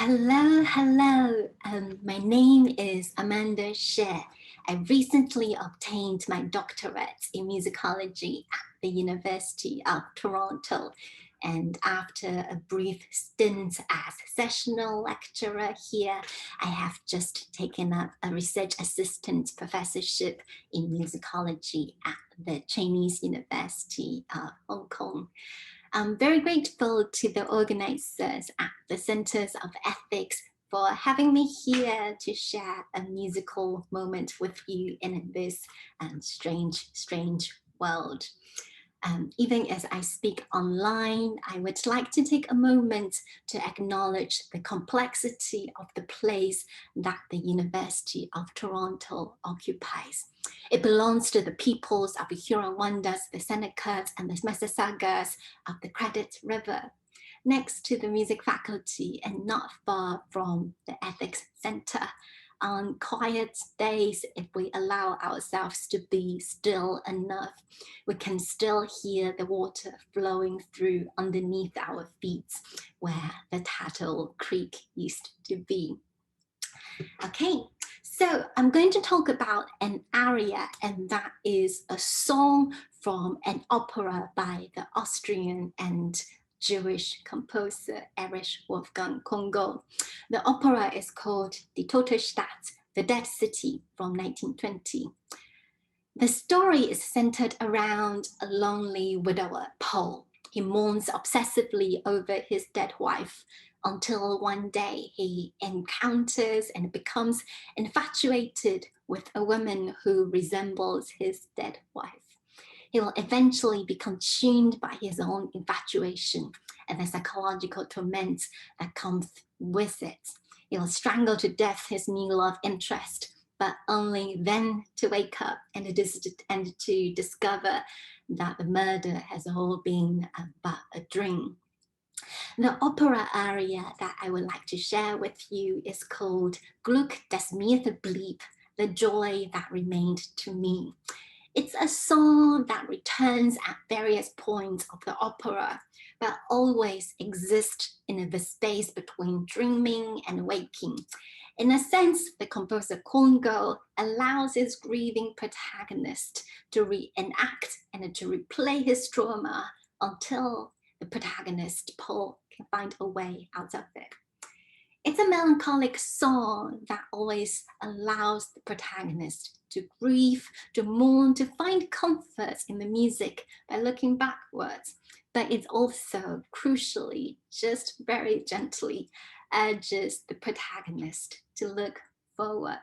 Hello, hello. My name is Amanda Hsieh. I recently obtained my doctorate in musicology at the University of Toronto. And after a brief stint as sessional lecturer here, I have just taken up a research assistant professorship in musicology at the Chinese University of Hong Kong. I'm very grateful to the organizers at the Centers of Ethics for having me here to share a musical moment with you in this strange world. Even as I speak online, I would like to take a moment to acknowledge the complexity of the place that the University of Toronto occupies. It belongs to the peoples of the Huron-Wendat, the Senecas, and the Mississaugas of the Credit River, next to the music faculty and not far from the Ethics Center. On quiet days, if we allow ourselves to be still enough, we can still hear the water flowing through underneath our feet where the Tattle Creek used to be. Okay, so I'm going to talk about an aria, and that is a song from an opera by the Austrian and Jewish composer Erich Wolfgang Korngold. The opera is called Die tote Stadt, the Dead City, from 1920. The story is centered around a lonely widower, Paul. He mourns obsessively over his dead wife until one day he encounters and becomes infatuated with a woman who resembles his dead wife. He will eventually be consumed by his own infatuation and the psychological torment that comes with it. He will strangle to death his new love interest, but only then to wake up and to discover that the murder has all been but a dream. The opera aria that I would like to share with you is called Glück, das mir verblieb, the joy that remained to me. It's a song that returns at various points of the opera, but always exists in the space between dreaming and waking. In a sense, the composer Korngold allows his grieving protagonist to reenact and to replay his trauma until the protagonist, Paul, can find a way out of it. It's a melancholic song that always allows the protagonist to grieve, to mourn, to find comfort in the music by looking backwards. But it also, crucially, just very gently urges the protagonist to look forward.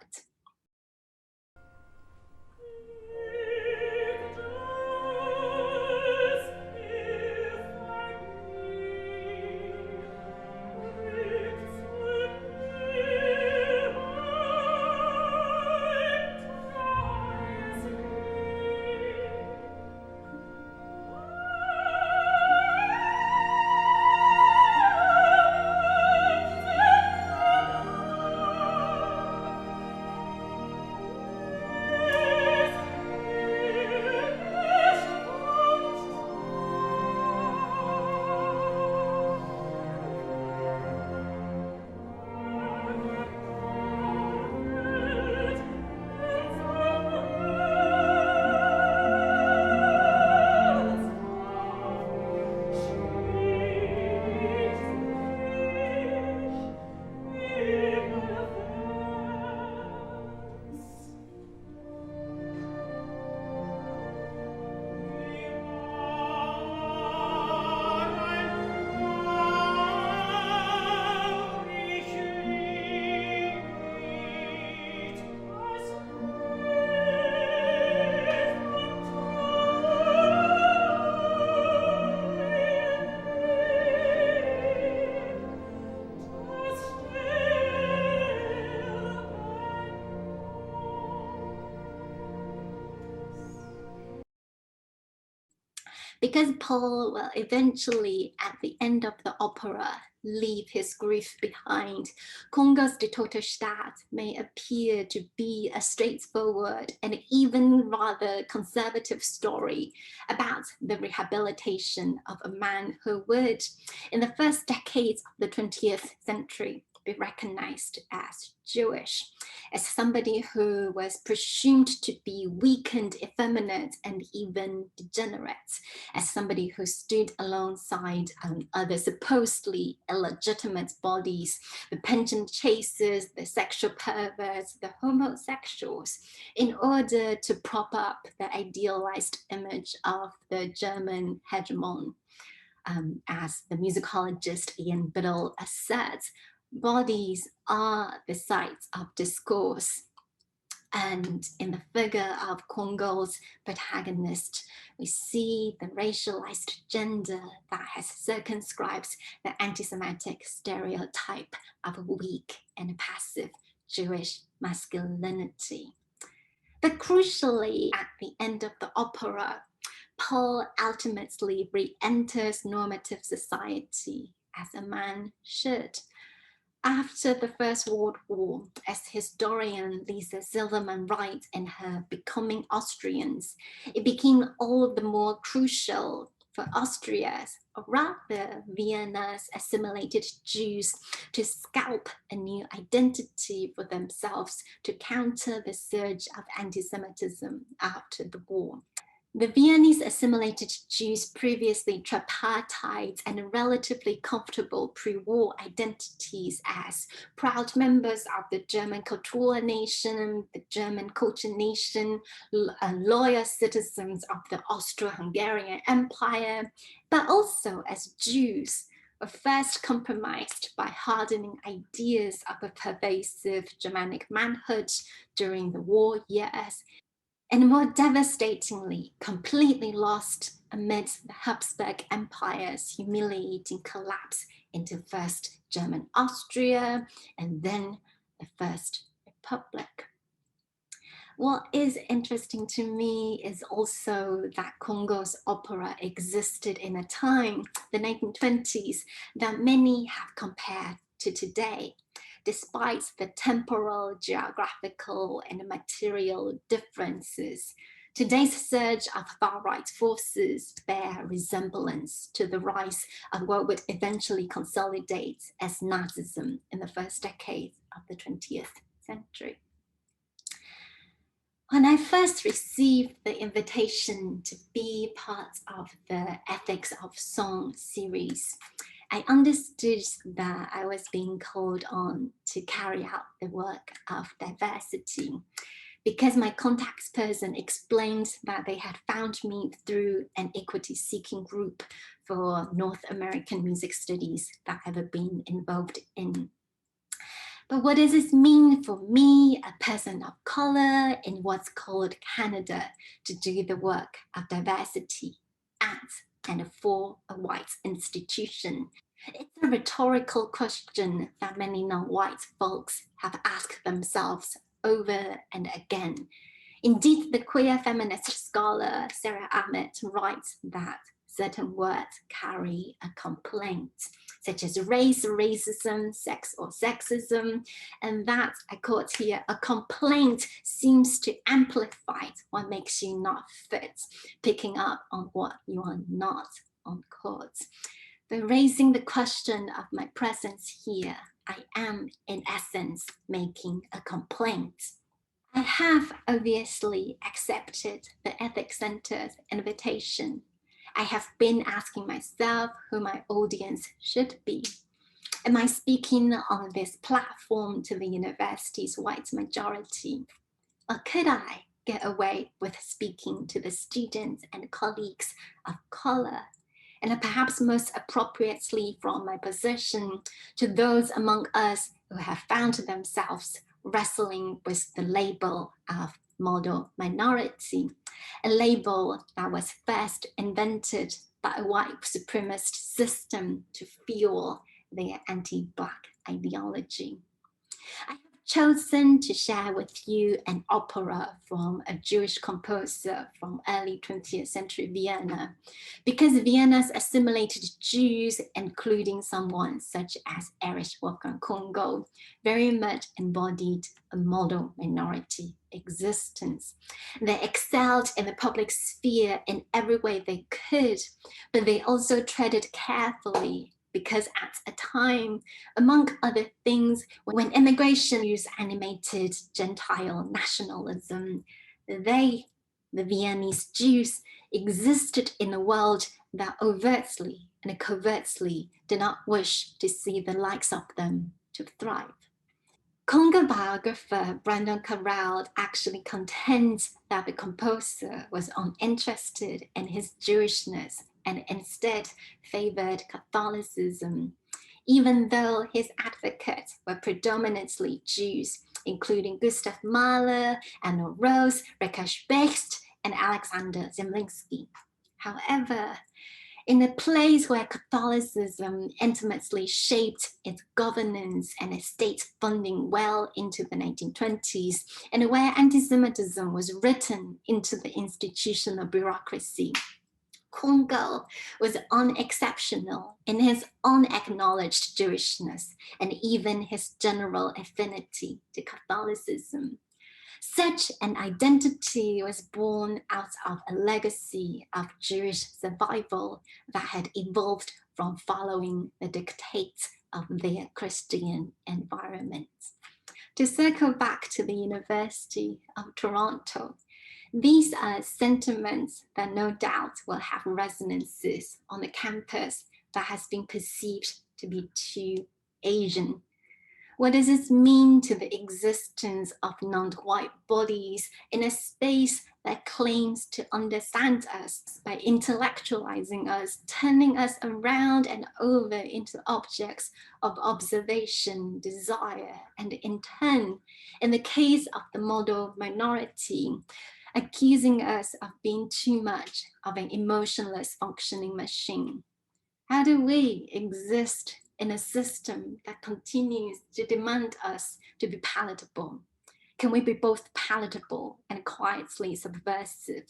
Because Paul will eventually, at the end of the opera, leave his grief behind, Korngold's Die tote Stadt may appear to be a straightforward and even rather conservative story about the rehabilitation of a man who would, in the first decades of the 20th century, be recognized as Jewish, as somebody who was presumed to be weakened, effeminate, and even degenerate, as somebody who stood alongside other supposedly illegitimate bodies, the pension chasers, the sexual perverts, the homosexuals, in order to prop up the idealized image of the German hegemon. As the musicologist Ian Biddle asserts, bodies are the sites of discourse. And in the figure of Korngold's protagonist, we see the racialized gender that has circumscribed the anti-Semitic stereotype of a weak and passive Jewish masculinity. But crucially, at the end of the opera, Paul ultimately re-enters normative society as a man should. After the First World War, as historian Lisa Silverman writes in her Becoming Austrians, it became all the more crucial for Austria's, or rather Vienna's assimilated Jews, to scalp a new identity for themselves to counter the surge of anti-Semitism after the war. The Viennese assimilated Jews previously tripartite and relatively comfortable pre-war identities as proud members of the German Kultur nation, the German culture nation, loyal citizens of the Austro-Hungarian Empire, but also as Jews, were first compromised by hardening ideas of a pervasive Germanic manhood during the war years, and more devastatingly, completely lost amidst the Habsburg Empire's humiliating collapse into first German Austria and then the First Republic. What is interesting to me is also that Korngold's opera existed in a time, the 1920s, that many have compared to today, despite the temporal, geographical, and material differences. Today's surge of far-right forces bear resemblance to the rise of what would eventually consolidate as Nazism in the first decade of the 20th century. When I first received the invitation to be part of the Ethics of Song series, I understood that I was being called on to carry out the work of diversity, because my contact person explained that they had found me through an equity-seeking group for North American music studies that I've been involved in. But what does this mean for me, a person of color in what's called Canada, to do the work of diversity at and for a white institution? It's a rhetorical question that many non-white folks have asked themselves over and again. Indeed, the queer feminist scholar Sarah Ahmed writes that certain words carry a complaint, such as race, racism, sex or sexism, and that, I quote here, a complaint seems to amplify what makes you not fit, picking up on what you are not, unquote. By raising the question of my presence here, I am, in essence, making a complaint. I have obviously accepted the Ethics Center's invitation. I have been asking myself who my audience should be. Am I speaking on this platform to the university's white majority? Or could I get away with speaking to the students and colleagues of color? And perhaps most appropriately from my position, to those among us who have found themselves wrestling with the label of model minority, a label that was first invented by a white supremacist system to fuel their anti-Black ideology. I have chosen to share with you an opera from a Jewish composer from early 20th century Vienna, because Vienna's assimilated Jews, including someone such as Erich Wolfgang Korngold, very much embodied a model minority existence. They excelled in the public sphere in every way they could, but they also treaded carefully because at a time, among other things, when immigration used animated Gentile nationalism, they, the Viennese Jews, existed in a world that overtly and covertly did not wish to see the likes of them to thrive. Congo biographer Brandon Carrell actually contends that the composer was uninterested in his Jewishness and instead favored Catholicism, even though his advocates were predominantly Jews, including Gustav Mahler, Anna Rose, Richard Becht, and Alexander Zemlinsky. However, in a place where Catholicism intimately shaped its governance and its state funding well into the 1920s, and where anti-Semitism was written into the institutional bureaucracy, Korngold was unexceptional in his unacknowledged Jewishness and even his general affinity to Catholicism. Such an identity was born out of a legacy of Jewish survival that had evolved from following the dictates of their Christian environment. To circle back to the University of Toronto, these are sentiments that no doubt will have resonances on a campus that has been perceived to be too Asian. What does this mean to the existence of non-white bodies in a space that claims to understand us by intellectualizing us, turning us around and over into objects of observation, desire, and in turn, in the case of the model minority, accusing us of being too much of an emotionless functioning machine? How do we exist in a system that continues to demand us to be palatable? Can we be both palatable and quietly subversive?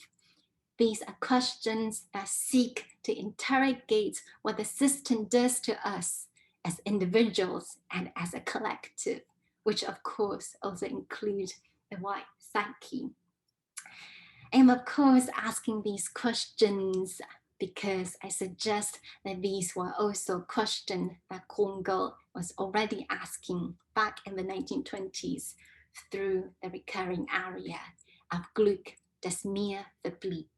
These are questions that seek to interrogate what the system does to us as individuals and as a collective, which of course also include the white psyche. I am of course asking these questions because I suggest that these were also questions that Korngold was already asking back in the 1920s through the recurring aria of Glück, das mir verblieb.